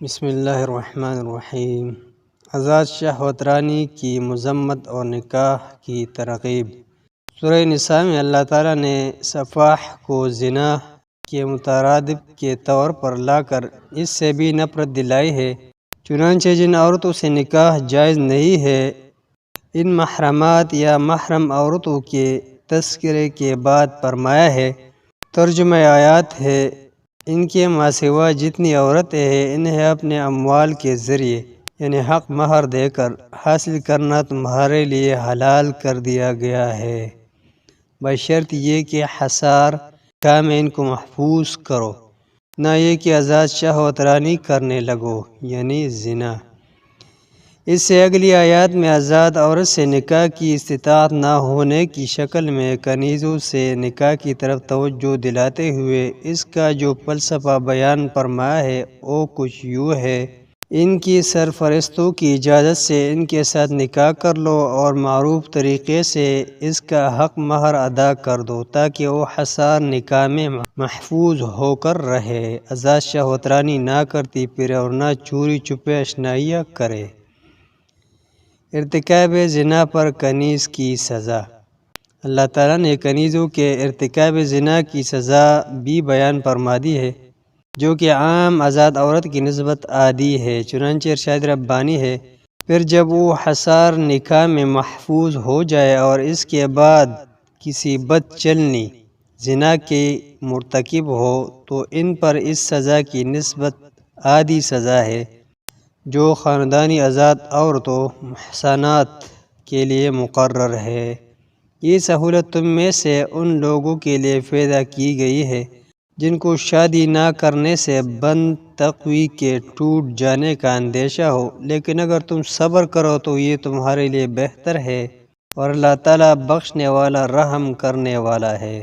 بسم اللہ الرحمن الرحیم۔ آزاد شہوت رانی کی مذمت اور نکاح کی ترغیب۔ سورہ نساء میں اللہ تعالیٰ نے سفاح کو زنا کے مترادف کے طور پر لا کر اس سے بھی نفرت دلائی ہے۔ چنانچہ جن عورتوں سے نکاح جائز نہیں ہے، ان محرمات یا محرم عورتوں کے تذکرے کے بعد فرمایا ہے، ترجمہ آیات ہے، ان کے ماں سوا جتنی عورتیں ہیں انہیں اپنے اموال کے ذریعے یعنی حق مہر دے کر حاصل کرنا تمہارے لیے حلال کر دیا گیا ہے، بشرط یہ کہ حصار نکاح میں ان کو محفوظ کرو، نہ یہ کہ آزاد شہوت رانی کرنے لگو یعنی زنا۔ اس سے اگلی آیات میں آزاد عورت سے نکاح کی استطاعت نہ ہونے کی شکل میں کنیزوں سے نکاح کی طرف توجہ دلاتے ہوئے اس کا جو فلسفہ بیان فرمایا ہے وہ کچھ یوں ہے، ان کی سرپرستوں کی اجازت سے ان کے ساتھ نکاح کر لو اور معروف طریقے سے اس کا حق مہر ادا کر دو تاکہ وہ حصار نکاح میں محفوظ ہو کر رہے۔ آزاد شہوت رانی نہ کرتی پھرے اور نہ چوری چھپے اشنائیاں کرے۔ ارتکاب زنا پر کنیز کی سزا۔ اللہ تعالیٰ نے کنیزوں کے ارتکاب زنا کی سزا بھی بیان فرما دی ہے، جو کہ عام آزاد عورت کی نسبت عادی ہے۔ چنانچہ ارشاد ربانی ہے، پھر جب وہ حصار نکاح میں محفوظ ہو جائے اور اس کے بعد کسی بد چلنی زنا کے مرتکب ہو تو ان پر اس سزا کی نسبت عادی سزا ہے جو خاندانی آزاد عورتوں محصنات کے لیے مقرر ہے۔ یہ سہولت تم میں سے ان لوگوں کے لیے پیدا کی گئی ہے جن کو شادی نہ کرنے سے بند تقوی کے ٹوٹ جانے کا اندیشہ ہو، لیکن اگر تم صبر کرو تو یہ تمہارے لیے بہتر ہے، اور اللہ تعالیٰ بخشنے والا رحم کرنے والا ہے۔